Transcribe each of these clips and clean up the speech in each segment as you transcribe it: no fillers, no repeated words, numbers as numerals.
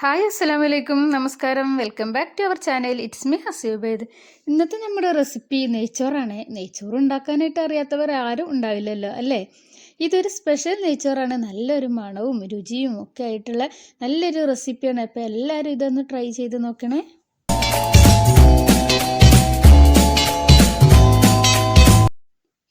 Hi അസ്സലാമലൈക്കും നമസ്കാരം. Welcome back to our channel. It's me ഹസീബേദ്. ഇന്നത്തെ നമ്മുടെ റെസിപ്പി നെയ്ച്ചോറാണ്. നെയ്ച്ചോറ് ഉണ്ടാക്കാനായിട്ട് അറിയാത്തവർ ആരും ഉണ്ടാവില്ലല്ലോ അല്ലേ? ഇതൊരു സ്പെഷ്യൽ നെയ്ച്ചോറാണ്. നല്ലൊരു മണവും രുചിയും ഒക്കെ ആയിട്ടുള്ള നല്ലൊരു റെസിപ്പിയാണ്. അപ്പോൾ എല്ലാവരും ഇതൊന്ന് ട്രൈ ചെയ്ത് നോക്കണേ.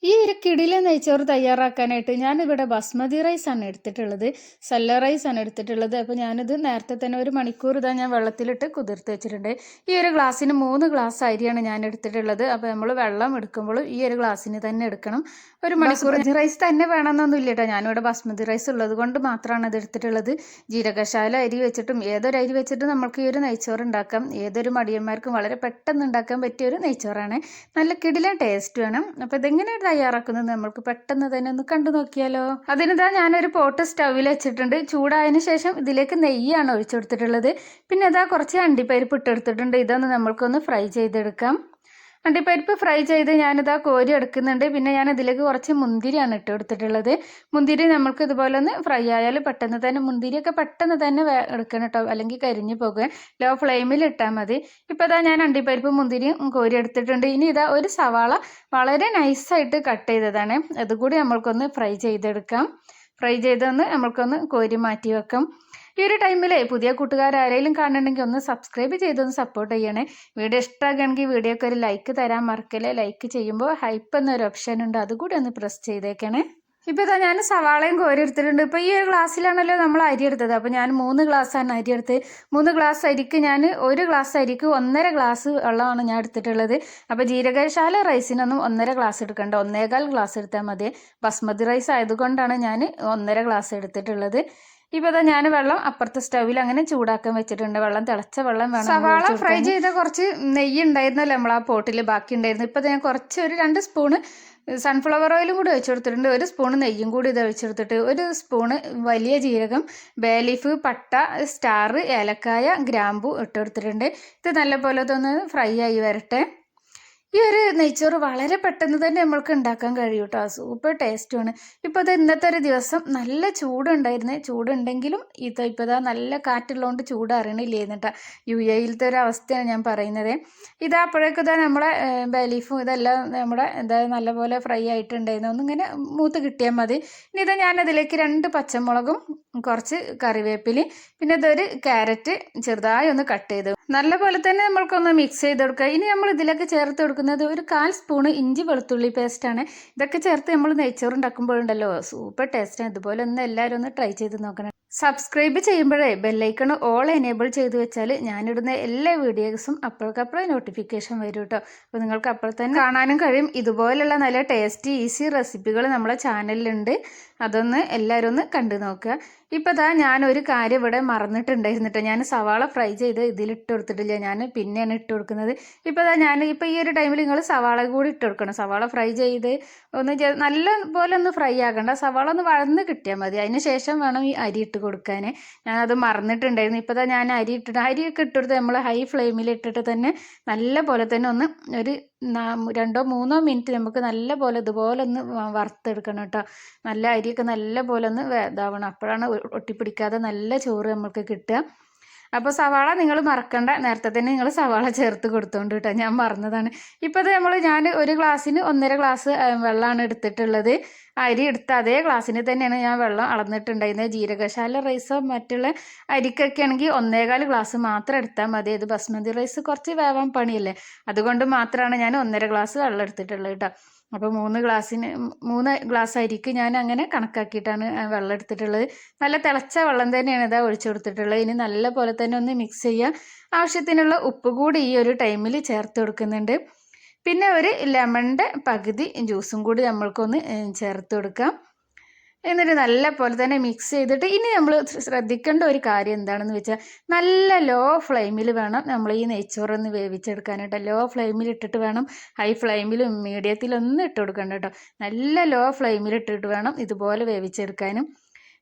ഈ ഒരു കിടിലൻ നെയ്ച്ചോറ് തയ്യാറാക്കാനായിട്ട് ഞാനിവിടെ ബസ്മതി റൈസാണ് എടുത്തിട്ടുള്ളത്, സല്ല റൈസാണ് എടുത്തിട്ടുള്ളത്. അപ്പോൾ ഞാനിത് നേരത്തെ തന്നെ ഒരു മണിക്കൂർ ഞാൻ വെള്ളത്തിലിട്ട് കുതിർത്ത് വെച്ചിട്ടുണ്ട്. ഈ ഒരു ഗ്ലാസ്സിന് 3 ഗ്ലാസ് അരിയാണ് ഞാൻ എടുത്തിട്ടുള്ളത്. അപ്പോൾ നമ്മൾ വെള്ളം എടുക്കുമ്പോൾ ഈ ഒരു ഗ്ലാസ്സിന് തന്നെ എടുക്കണം. ഒരു മണിക്കൂർ റൈസ് തന്നെ വേണമെന്നൊന്നും ഇല്ല കേട്ടോ. ഞാനിവിടെ ബസ്മതി റൈസ് ഉള്ളത് കൊണ്ട് മാത്രമാണ് ഇത് എടുത്തിട്ടുള്ളത്. ജീരകശാല അരി വെച്ചിട്ടും ഏതൊരു അരി വെച്ചിട്ടും നമുക്ക് ഈ ഒരു നെയ്ച്ചോറ് ഉണ്ടാക്കാം. ഏതൊരു മടിയന്മാർക്കും വളരെ പെട്ടെന്ന് ഉണ്ടാക്കാൻ പറ്റിയ ഒരു നെയ്ച്ചോറാണ്. നല്ല കിടിലൻ ടേസ്റ്റ് വേണം. അപ്പോൾ ഇതെങ്ങനെ തയ്യാറാക്കുന്നത് നമുക്ക് പെട്ടെന്ന് തന്നെ ഒന്ന് കണ്ടു നോക്കിയാലോ. അതിനിതാ ഞാനൊരു പോട്ട് സ്റ്റൗവിൽ വെച്ചിട്ടുണ്ട്. ചൂടായതിനു ശേഷം ഇതിലേക്ക് നെയ്യാണ് ഒഴിച്ചു കൊടുത്തിട്ടുള്ളത്. പിന്നെ ഇതാ കുറച്ച് അണ്ടിപ്പരിപ്പ് ഇട്ടെടുത്തിട്ടുണ്ട്. ഇതൊന്ന് നമ്മൾക്കൊന്ന് ഫ്രൈ ചെയ്തെടുക്കാം. അണ്ടിപ്പരിപ്പ് ഫ്രൈ ചെയ്ത് ഞാനിതാ കോരി എടുക്കുന്നുണ്ട്. പിന്നെ ഞാൻ ഇതിലേക്ക് കുറച്ച് മുന്തിരിയാണ് ഇട്ട് കൊടുത്തിട്ടുള്ളത്. മുന്തിരി നമ്മൾക്ക് ഇതുപോലെ ഒന്ന് ഫ്രൈ ആയാൽ പെട്ടെന്ന് തന്നെ മുന്തിരിയൊക്കെ പെട്ടെന്ന് തന്നെ എടുക്കണം കേട്ടോ, അല്ലെങ്കിൽ കരിഞ്ഞു പോകുക. ലോ ഫ്ലെയിമിൽ ഇട്ടാൽ മതി. ഇപ്പോൾ ഇതാ ഞാൻ അണ്ടിപ്പരിപ്പ് മുന്തിരിയും കോരി എടുത്തിട്ടുണ്ട്. ഇനി ഇതാ ഒരു സവാള വളരെ നൈസായിട്ട് കട്ട് ചെയ്തതാണ്. അതുകൂടി നമ്മൾക്കൊന്ന് ഫ്രൈ ചെയ്തെടുക്കാം. ഫ്രൈ ചെയ്തൊന്ന് നമ്മൾക്കൊന്ന് കോരി മാറ്റി വെക്കാം. ഈ ഒരു ടൈമിൽ പുതിയ കൂട്ടുകാരാരെങ്കിലും കാണുന്നുണ്ടെങ്കിൽ ഒന്ന് സബ്സ്ക്രൈബ് ചെയ്തൊന്ന് സപ്പോർട്ട് ചെയ്യണേ. വീഡിയോ ഇഷ്ടമാക്കുകയാണെങ്കിൽ വീഡിയോക്ക് ഒരു ലൈക്ക് തരാൻ മറക്കല്ലേ. ലൈക്ക് ചെയ്യുമ്പോൾ ഹൈപ്പ് എന്നൊരു ഓപ്ഷൻ ഉണ്ട്, അതുകൂടി ഒന്ന് പ്രസ് ചെയ്തേക്കണേ. ഇപ്പോൾ ഇതാ ഞാൻ സവാളയും കോരി എടുത്തിട്ടുണ്ട്. ഇപ്പോൾ ഈ ഒരു ഗ്ലാസ്സിലാണല്ലോ നമ്മൾ അരി എടുത്തത്. അപ്പോൾ ഞാൻ 3 ഗ്ലാസ്സാണ് അരി എടുത്ത്. 3 ഗ്ലാസ് അരിക്ക് ഞാൻ 1 ഗ്ലാസ് അരിക്ക് 1.5 ഗ്ലാസ് വെള്ളമാണ് ഞാൻ എടുത്തിട്ടുള്ളത്. അപ്പോൾ ജീരകശാല റൈസിനൊന്നും 1.5 ഗ്ലാസ് എടുക്കണ്ട, 1.25 ഗ്ലാസ് എടുത്താൽ മതി. ബസ്മതി റൈസ് ആയതുകൊണ്ടാണ് ഞാൻ 1.5 ഗ്ലാസ് എടുത്തിട്ടുള്ളത്. ഇപ്പോൾ ഇതാ ഞാൻ വെള്ളം അപ്പുറത്തെ സ്റ്റൗവിൽ അങ്ങനെ ചൂടാക്കാൻ വെച്ചിട്ടുണ്ട്. വെള്ളം തിളച്ച വെള്ളം വേണം. സവാള ഫ്രൈ ചെയ്ത കുറച്ച് നെയ്യ് ഉണ്ടായിരുന്നല്ലോ നമ്മൾ ആ പോട്ടിൽ ബാക്കി ഉണ്ടായിരുന്നു. ഇപ്പോൾ ഞാൻ കുറച്ച് ഒരു 2 സ്പൂണ് സൺഫ്ലവർ ഓയിലും കൂടി ഒഴിച്ചു കൊടുത്തിട്ടുണ്ട്. 1 സ്പൂണ് നെയ്യും കൂടി ഇത് ഒഴിച്ചെടുത്തിട്ട് 1 സ്പൂണ് വലിയ ജീരകം, ബേ ലീഫ്, പട്ട, സ്റ്റാർ, ഏലക്കായ, ഗ്രാമ്പു ഇട്ട് കൊടുത്തിട്ടുണ്ട്. ഇത് നല്ലപോലെ ഇതൊന്ന് ഫ്രൈ ആയി വരട്ടെ. ഈ ഒരു നെയ്ച്ചോറ് വളരെ പെട്ടെന്ന് തന്നെ നമ്മൾക്ക് ഉണ്ടാക്കാൻ കഴിയും കേട്ടോ. സൂപ്പർ ടേസ്റ്റുമാണ്. ഇപ്പോൾ അത് ഇന്നത്തെ ഒരു ദിവസം നല്ല ചൂടുണ്ടായിരുന്നേ. ചൂടുണ്ടെങ്കിലും ഇപ്പോൾ ഇതാ നല്ല കാറ്റുള്ളതുകൊണ്ട് ചൂട് അറിയണില്ലേന്ന് കേട്ടോ. UAE-യിലത്തെ ഒരു അവസ്ഥയാണ് ഞാൻ പറയുന്നത്. ഇതാ അപ്പോഴേക്കും ഇതാ നമ്മളെ ബലീഫും ഇതെല്ലാം നമ്മുടെ നല്ലപോലെ ഫ്രൈ ആയിട്ടുണ്ടായിരുന്നു. ഒന്നിങ്ങനെ മൂത്ത് കിട്ടിയാൽ മതി. ഇനി ഇതാ ഞാനതിലേക്ക് 2 പച്ചമുളകും കുറച്ച് കറിവേപ്പിലയും പിന്നെ ഇതൊരു ക്യാരറ്റ് ചെറുതായി ഒന്ന് കട്ട് ചെയ്ത് നല്ലപോലെ തന്നെ നമ്മൾക്കൊന്ന് മിക്സ് ചെയ്ത് കൊടുക്കുക. ഇനി നമ്മൾ ഇതിലേക്ക് ചേർത്ത് കൊടുക്കുന്നത് ഒരു 1/4 സ്പൂണ് ഇഞ്ചി വെളുത്തുള്ളി പേസ്റ്റാണ്. ഇതൊക്കെ ചേർത്ത് നമ്മൾ നെയ്ച്ചോറ് ഉണ്ടാക്കുമ്പോഴുണ്ടല്ലോ സൂപ്പർ ടേസ്റ്റാണ്. ഇതുപോലെ ഒന്ന് എല്ലാവരും ഒന്ന് ട്രൈ ചെയ്ത് നോക്കണം. സബ്സ്ക്രൈബ് ചെയ്യുമ്പോഴേ ബെല്ലൈക്കൺ ഓൾ എനേബിൾ ചെയ്ത് വെച്ചാൽ ഞാനിടുന്ന എല്ലാ വീഡിയോസും അപ്പോഴേക്കപ്പോഴും നോട്ടിഫിക്കേഷൻ വരും കേട്ടോ. അപ്പോൾ നിങ്ങൾക്ക് അപ്പോൾ തന്നെ കാണാനും കഴിയും. ഇതുപോലുള്ള നല്ല ടേസ്റ്റി ഈസി റെസിപ്പികൾ നമ്മളെ ചാനലിലുണ്ട്. അതൊന്ന് എല്ലാവരും ഒന്ന് കണ്ടു നോക്കുക. ഇപ്പോൾ ഇതാ ഞാനൊരു കാര്യം ഇവിടെ മറന്നിട്ടുണ്ടായിരുന്നിട്ട്, ഞാൻ സവാള ഫ്രൈ ചെയ്ത് ഇതിലിട്ട് കൊടുത്തിട്ടില്ല, ഞാൻ പിന്നെയാണ് ഇട്ട് കൊടുക്കുന്നത്. ഇപ്പോൾ ഇതാ ഇപ്പോൾ ഈ ഒരു ടൈമിൽ നിങ്ങൾ സവാള കൂടി ഇട്ട് കൊടുക്കണം. സവാള ഫ്രൈ ചെയ്ത് ഒന്ന് നല്ല പോലെ ഒന്ന് ഫ്രൈ ആക്കണ്ട, സവാള ഒന്ന് വഴന്ന് കിട്ടിയാൽ മതി. അതിന് ശേഷം വേണം ഈ അരി ഇട്ട് കൊടുക്കാൻ. ഞാനത് മറന്നിട്ടുണ്ടായിരുന്നു. ഇപ്പോൾ ഇതാ ഞാൻ അരിയൊക്കെ ഇട്ടെടുത്ത് നമ്മൾ ഹൈ ഫ്ലെയിമിൽ ഇട്ടിട്ട് തന്നെ നല്ല പോലെ തന്നെ ഒന്ന് ഒരു 2-3 മിനിറ്റ് നമുക്ക് നല്ല പോലെ ഇതുപോലെ ഒന്ന് വറുത്തെടുക്കണം കേട്ടോ. നല്ല അരിയൊക്കെ നല്ല പോലെ ഒന്ന് ഇതാവണം. അപ്പോഴാണ് ഒട്ടിപ്പിടിക്കാതെ നല്ല ചോറ് നമുക്ക് കിട്ടുക. അപ്പോൾ സവാള നിങ്ങൾ മറക്കണ്ട, നേരത്തെ തന്നെ നിങ്ങൾ സവാള ചേർത്ത് കൊടുത്തോണ്ട് കേട്ടോ, ഞാൻ മറന്നതാണ്. ഇപ്പോൾ അത് ഞാൻ 1 ഗ്ലാസ്സിന് 1.5 ഗ്ലാസ് വെള്ളമാണ് എടുത്തിട്ടുള്ളത്. അരി എടുത്ത അതേ ഗ്ലാസ്സിന് തന്നെയാണ് ഞാൻ വെള്ളം അളന്നിട്ടുണ്ടായിരുന്നത്. ജീരകശാല റൈസോ മറ്റുള്ള അരിക്കൊക്കെ ആണെങ്കിൽ 1.25 ഗ്ലാസ് മാത്രം എടുത്താൽ മതി. ഇത് ബസ്മതി റൈസ് കുറച്ച് വേവാൻ പണിയല്ലേ, അതുകൊണ്ട് മാത്രമാണ് ഞാൻ 1.5 ഗ്ലാസ് വെള്ളം എടുത്തിട്ടുള്ളത് കേട്ടോ. അപ്പോൾ 3 ഗ്ലാസ് അരിക്ക് ഞാൻ അങ്ങനെ കണക്കാക്കിയിട്ടാണ് വെള്ളം എടുത്തിട്ടുള്ളത്. നല്ല തിളച്ച വെള്ളം തന്നെയാണ് ഇതാ ഒഴിച്ചു കൊടുത്തിട്ടുള്ളത്. ഇനി നല്ല പോലെ തന്നെ ഒന്ന് മിക്സ് ചെയ്യുക. ആവശ്യത്തിനുള്ള ഉപ്പ് കൂടി ഈ ഒരു ടൈമിൽ ചേർത്ത് കൊടുക്കുന്നുണ്ട്. പിന്നെ ഒരു ലെമണിൻ്റെ പകുതി ജ്യൂസും കൂടി നമ്മൾക്കൊന്ന് ചേർത്ത് കൊടുക്കാം. എന്നിട്ട് നല്ല പോലെ തന്നെ മിക്സ് ചെയ്തിട്ട് ഇനി നമ്മൾ ശ്രദ്ധിക്കേണ്ട ഒരു കാര്യം എന്താണെന്ന് വെച്ചാൽ നല്ല ലോ ഫ്ലെയിമിൽ വേണം നമ്മൾ ഈ നെയ്ച്ചോറൊന്ന് വേവിച്ചെടുക്കാനായിട്ട്. ലോ ഫ്ലെയിമിൽ ഇട്ടിട്ട് വേണം, ഹൈ ഫ്ലെയിമിലും മീഡിയത്തിലൊന്നും ഇട്ട് കൊടുക്കണ്ട കേട്ടോ. നല്ല ലോ ഫ്ലെയിമിൽ ഇട്ടിട്ട് വേണം ഇതുപോലെ വേവിച്ചെടുക്കാനും.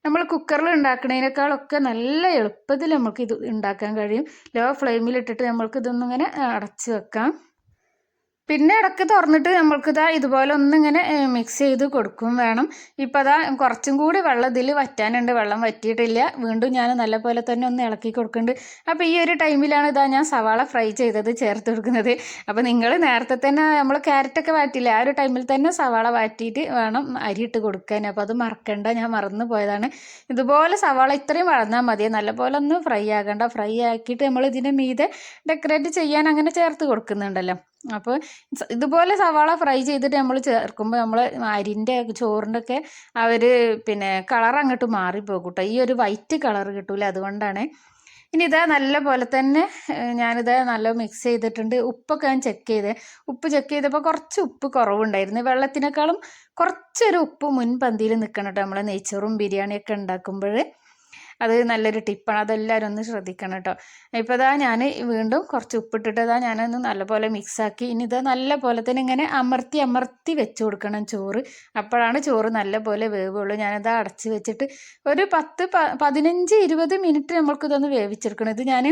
നമ്മൾ കുക്കറിൽ ഉണ്ടാക്കുന്നതിനേക്കാളൊക്കെ നല്ല എളുപ്പത്തിൽ നമുക്ക് ഇത് ഉണ്ടാക്കാൻ കഴിയും. ലോ ഫ്ലെയിമിൽ ഇട്ടിട്ട് നമ്മൾക്ക് ഇതൊന്നിങ്ങനെ അടച്ച് വെക്കാം. പിന്നെ ഇടയ്ക്ക് തുറന്നിട്ട് നമ്മൾക്കിതാ ഇതുപോലെ ഒന്നിങ്ങനെ മിക്സ് ചെയ്ത് കൊടുക്കും വേണം. ഇപ്പം അതാ കുറച്ചും കൂടി വെള്ളം ഇതിൽ വറ്റാനുണ്ട്, വെള്ളം വറ്റിയിട്ടില്ല. വീണ്ടും ഞാൻ നല്ലപോലെ തന്നെ ഒന്ന് ഇളക്കി കൊടുക്കുന്നുണ്ട്. അപ്പോൾ ഈ ഒരു ടൈമിലാണ് ഇതാ ഞാൻ സവാള ഫ്രൈ ചെയ്തത് ചേർത്ത് കൊടുക്കുന്നത്. അപ്പോൾ നിങ്ങൾ നേരത്തെ തന്നെ നമ്മൾ ക്യാരറ്റൊക്കെ വാറ്റില്ല, ആ ഒരു ടൈമിൽ തന്നെ സവാള വാറ്റിയിട്ട് വേണം അരി ഇട്ട് കൊടുക്കാൻ. അപ്പോൾ അത് മറക്കണ്ട, ഞാൻ മറന്നു പോയതാണ്. ഇതുപോലെ സവാള ഇത്രയും വളർന്നാൽ മതി, നല്ലപോലെ ഒന്ന് ഫ്രൈ ആകണ്ട. ഫ്രൈ ആക്കിയിട്ട് നമ്മൾ ഇതിൻ്റെ മീതെ ഡെക്കറേറ്റ് ചെയ്യാൻ അങ്ങനെ ചേർത്ത് കൊടുക്കുന്നുണ്ടല്ലോ. അപ്പോൾ ഇതുപോലെ സവാള ഫ്രൈ ചെയ്തിട്ട് നമ്മൾ ചേർക്കുമ്പോൾ നമ്മൾ അരിൻ്റെ ചോറിൻ്റെ ഒക്കെ ആ ഒരു പിന്നെ കളർ അങ്ങോട്ട് മാറിപ്പോകും കേട്ടോ, ഈ ഒരു വൈറ്റ് കളർ കിട്ടൂല, അതുകൊണ്ടാണ്. ഇനി ഇതാ നല്ല പോലെ തന്നെ ഞാനിത് നല്ല മിക്സ് ചെയ്തിട്ടുണ്ട്. ഉപ്പൊക്കെ ഞാൻ ചെക്ക് ചെയ്തേ, ഉപ്പ് ചെക്ക് ചെയ്തപ്പോൾ കുറച്ച് ഉപ്പ് കുറവുണ്ടായിരുന്നു. വെള്ളത്തിനേക്കാളും കുറച്ചൊരു ഉപ്പ് മുൻപന്തിയിൽ നിൽക്കണം കേട്ടോ നമ്മൾ നെയ്ച്ചോറും ബിരിയാണിയൊക്കെ ഉണ്ടാക്കുമ്പോൾ. അത് നല്ലൊരു ടിപ്പാണ്, അതെല്ലാവരും ഒന്ന് ശ്രദ്ധിക്കണം കേട്ടോ. ഇപ്പോൾ ഇതാ ഞാൻ വീണ്ടും കുറച്ച് ഉപ്പിട്ടിട്ട് ഇതാ ഞാനൊന്ന് നല്ലപോലെ മിക്സാക്കി. ഇനി ഇത് നല്ലപോലെ തന്നെ ഇങ്ങനെ അമർത്തി അമർത്തി വെച്ച് കൊടുക്കണം ചോറ്, അപ്പോഴാണ് ചോറ് നല്ലപോലെ വേവുള്ളൂ. ഞാനിതാ അടച്ച് വെച്ചിട്ട് ഒരു 15-20 മിനിറ്റ് നമ്മൾക്കിതൊന്ന് വേവിച്ചെടുക്കണം. ഇത് ഞാൻ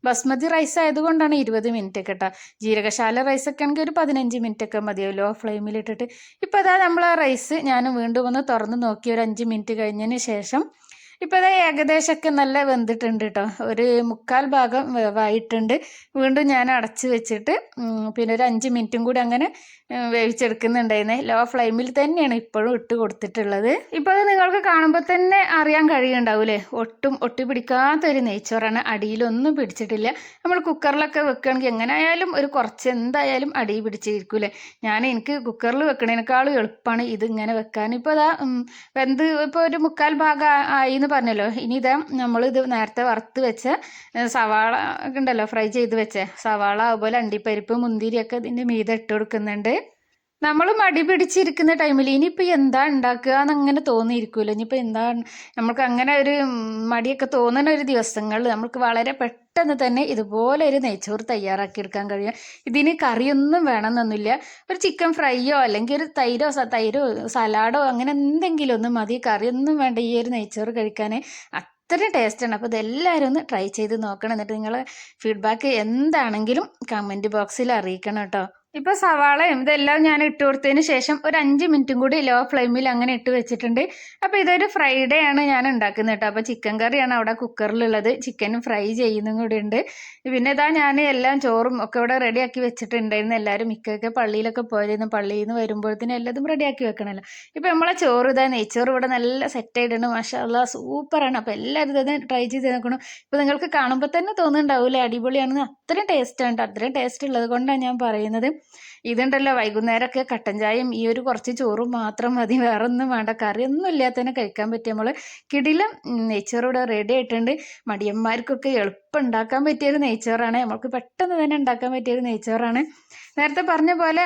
ബസ്മതി റൈസ് ആയതുകൊണ്ടാണ് 20 മിനിറ്റ് കേട്ടോ. ജീരകശാല റൈസൊക്കെ ആണെങ്കിൽ ഒരു 15 മിനിറ്റ് ഒക്കെ മതിയോ ലോ ഫ്ലെയിമിലിട്ടിട്ട്. ഇപ്പോൾ അതാ നമ്മൾ ആ റൈസ് ഞാൻ വീണ്ടും ഒന്ന് തുറന്ന് നോക്കി ഒരു 5 മിനിറ്റ് കഴിഞ്ഞതിന് ശേഷം. ഇപ്പോൾ അത് ഏകദേശമൊക്കെ നല്ല വെന്തിട്ടുണ്ട് കേട്ടോ, ഒരു 1/4 ഭാഗം വേവായിട്ടുണ്ട്. വീണ്ടും ഞാൻ അടച്ച് വെച്ചിട്ട് പിന്നെ ഒരു 5 മിനിറ്റും കൂടി അങ്ങനെ വേവിച്ചെടുക്കുന്നുണ്ടായിരുന്നേ. ലോ ഫ്ലെയിമിൽ തന്നെയാണ് ഇപ്പോഴും ഇട്ട് കൊടുത്തിട്ടുള്ളത്. ഇപ്പോൾ അത് നിങ്ങൾക്ക് കാണുമ്പോൾ തന്നെ അറിയാൻ കഴിയുന്നുണ്ടാവൂലേ, ഒട്ടി പിടിക്കാത്തൊരു നെയ്ച്ചോറാണ്, അടിയിലൊന്നും പിടിച്ചിട്ടില്ല. നമ്മൾ കുക്കറിലൊക്കെ വെക്കുകയാണെങ്കിൽ എങ്ങനെ ആയാലും ഒരു കുറച്ച് എന്തായാലും അടി പിടിച്ചിരിക്കൂലേ. എനിക്ക് കുക്കറിൽ വെക്കണേനേക്കാളും എളുപ്പമാണ് ഇതിങ്ങനെ വെക്കാൻ. ഇപ്പോൾ അതാ വെന്ത് ഇപ്പോൾ ഒരു 1/4 ഭാഗം ആയി എന്ന് പറഞ്ഞല്ലോ. ഇനി ഇതാ നമ്മളിത് നേരത്തെ വറുത്ത് വെച്ച സവാള ഉണ്ടല്ലോ, ഫ്രൈ ചെയ്ത് വെച്ച സവാള, അതുപോലെ അണ്ടിപ്പരിപ്പ് മുന്തിരിയൊക്കെ ഇതിൻ്റെ മീതെ ഇട്ട് കൊടുക്കുന്നുണ്ട്. നമ്മൾ മടി പിടിച്ചിരിക്കുന്ന ടൈമിൽ ഇനിയിപ്പോൾ എന്താ ഉണ്ടാക്കുക എന്നങ്ങനെ തോന്നിയിരിക്കുമല്ലോ. ഇനിയിപ്പോൾ എന്താ നമുക്ക് അങ്ങനെ ഒരു മടിയൊക്കെ തോന്നുന്ന ഒരു ദിവസങ്ങളിൽ നമുക്ക് വളരെ പെട്ടെന്ന് തന്നെ ഇതുപോലെ ഒരു നെയ്ച്ചോറ് തയ്യാറാക്കിയെടുക്കാൻ കഴിയും. ഇതിന് കറിയൊന്നും വേണമെന്നൊന്നുമില്ല, ഒരു ചിക്കൻ ഫ്രൈയോ അല്ലെങ്കിൽ ഒരു തൈരോ സലാഡോ അങ്ങനെ എന്തെങ്കിലും ഒന്നും മതി, കറിയൊന്നും വേണ്ട ഈ ഒരു നെയ്ച്ചോറ് കഴിക്കാൻ. അത്രയും ടേസ്റ്റാണ്. അപ്പോൾ ഇതെല്ലാവരും ഒന്ന് ട്രൈ ചെയ്ത് നോക്കണം. എന്നിട്ട് നിങ്ങളെ ഫീഡ്ബാക്ക് എന്താണെങ്കിലും കമൻറ്റ് ബോക്സിൽ അറിയിക്കണം കേട്ടോ. ഇപ്പോൾ സവാളയും ഇതെല്ലാം ഞാൻ ഇട്ട് കൊടുത്തതിന് ശേഷം ഒരു 5 മിനിറ്റും കൂടി ലോ ഫ്ലെയിമിൽ അങ്ങനെ ഇട്ട് വെച്ചിട്ടുണ്ട്. അപ്പോൾ ഇതൊരു ഫ്രൈഡേ ആണ് ഞാൻ ഉണ്ടാക്കുന്നത് കേട്ടോ. അപ്പോൾ ചിക്കൻ കറിയാണ് അവിടെ കുക്കറിലുള്ളത്, ചിക്കനും ഫ്രൈ ചെയ്യുന്നതും കൂടി ഉണ്ട്. പിന്നെ ഇതാ ഞാൻ എല്ലാം ചോറും ഒക്കെ ഇവിടെ റെഡിയാക്കി വെച്ചിട്ടുണ്ടായിരുന്നു. എല്ലാവരും മിക്കൊക്കെ പള്ളിയിലൊക്കെ പോയിരുന്നു, പള്ളിയിൽ നിന്ന് വരുമ്പോഴത്തേനും എല്ലാതും റെഡിയാക്കി വെക്കണമല്ലോ. ഇപ്പോൾ നമ്മളെ ചോറ് ഇതാ നെയ്ച്ചോറ് ഇവിടെ നല്ല സെറ്റായിട്ടുണ്ട്, മാഷാഅല്ലാ സൂപ്പറാണ്. അപ്പോൾ എല്ലാവരും ഇതൊന്ന് ട്രൈ ചെയ്ത് നോക്കണം. ഇപ്പോൾ നിങ്ങൾക്ക് കാണുമ്പോൾ തന്നെ തോന്നുന്നുണ്ടാവില്ലേ അടിപൊളിയാണെന്ന്. അത്രയും ടേസ്റ്റാണ്, അത്രയും ടേസ്റ്റ് ഉള്ളത് കൊണ്ടാണ് ഞാൻ പറയുന്നത്. ഇതുണ്ടല്ലോ വൈകുന്നേരമൊക്കെ കട്ടൻ ചായയും ഈ ഒരു കുറച്ച് ചോറും മാത്രം മതി, വേറെ ഒന്നും വേണ്ട, കറിയൊന്നും ഇല്ലാത്തതിനെ കഴിക്കാൻ പറ്റിയ നമ്മൾ കിടിലം നെയ്ച്ചോറ് ഇവിടെ റെഡി ആയിട്ടുണ്ട്. മടിയന്മാർക്കൊക്കെ എളുപ്പം ഉണ്ടാക്കാൻ പറ്റിയൊരു നെയ്ച്ചോറാണ്, നമുക്ക് പെട്ടെന്ന് തന്നെ ഉണ്ടാക്കാൻ പറ്റിയൊരു നെയ്ച്ചോറാണ്. നേരത്തെ പറഞ്ഞ പോലെ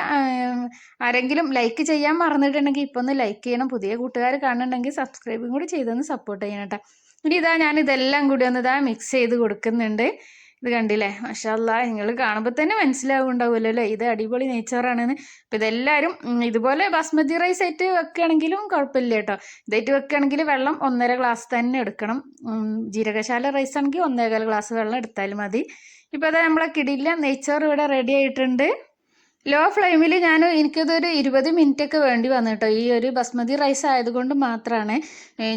ആരെങ്കിലും ലൈക്ക് ചെയ്യാൻ മറന്നിട്ടുണ്ടെങ്കിൽ ഇപ്പോൾ ഒന്ന് ലൈക്ക് ചെയ്യണം. പുതിയ കൂട്ടുകാർ കാണുന്നുണ്ടെങ്കിൽ സബ്സ്ക്രൈബും കൂടി ചെയ്തൊന്ന് സപ്പോർട്ട് ചെയ്യണം കേട്ടോ. ഇനി ഇതാ ഞാൻ ഇതെല്ലാം കൂടി ഒന്ന് ഇതാ മിക്സ് ചെയ്ത് കൊടുക്കുന്നുണ്ട്. ഇത് കണ്ടില്ലേ, മാഷാഅല്ലാ, നിങ്ങൾ കാണുമ്പോൾ തന്നെ മനസ്സിലാവുണ്ടാവുമല്ലോ അല്ലേ ഇത് അടിപൊളി നെയ്ച്ചോറാണെന്ന്. അപ്പോൾ ഇതെല്ലാവരും ഇതുപോലെ ബാസ്മതി റൈസ് ആയിട്ട് വെക്കുകയാണെങ്കിലും കുഴപ്പമില്ല കേട്ടോ. ഇതായിട്ട് വെക്കുകയാണെങ്കിൽ വെള്ളം 1.5 ഗ്ലാസ് തന്നെ എടുക്കണം. ജീരകശാല റൈസ് ആണെങ്കിൽ 1.25 ഗ്ലാസ് വെള്ളം എടുത്താലും മതി. ഇപ്പോൾ അതാ നമ്മളെ കിടില നെയ്ച്ചോറ് ഇവിടെ റെഡി ആയിട്ടുണ്ട്. ലോ ഫ്ലെയിമിൽ എനിക്കതൊരു 20 മിനിറ്റൊക്കെ വേണ്ടി വന്നു കേട്ടോ, ഈ ഒരു ബസ്മതി റൈസ് ആയതുകൊണ്ട് മാത്രമാണ്.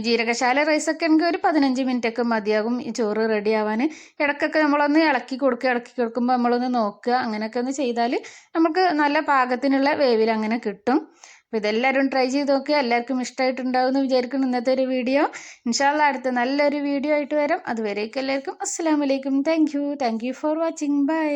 ജീരകശാല റൈസൊക്കെ എനിക്ക് ഒരു 15 മിനിറ്റൊക്കെ മതിയാകും ഈ ചോറ് റെഡി ആവാൻ. ഇടയ്ക്കൊക്കെ നമ്മളൊന്ന് ഇളക്കി കൊടുക്കുമ്പോൾ നമ്മളൊന്ന് നോക്കുക, അങ്ങനെയൊക്കെ ഒന്ന് ചെയ്താൽ നമുക്ക് നല്ല പാകത്തിനുള്ള വേവിൽ അങ്ങനെ കിട്ടും. അപ്പോൾ ഇതെല്ലാവരും ട്രൈ ചെയ്ത് നോക്കുക, എല്ലാവർക്കും ഇഷ്ടമായിട്ടുണ്ടാവും എന്ന് വിചാരിക്കുന്നു ഇന്നത്തെ ഒരു വീഡിയോ. ഇൻഷാ അല്ലാ അടുത്ത നല്ലൊരു വീഡിയോ ആയിട്ട് വരാം. അതുവരേക്കും എല്ലാവർക്കും അസ്സലാമു അലൈക്കും. Thank you for watching. By.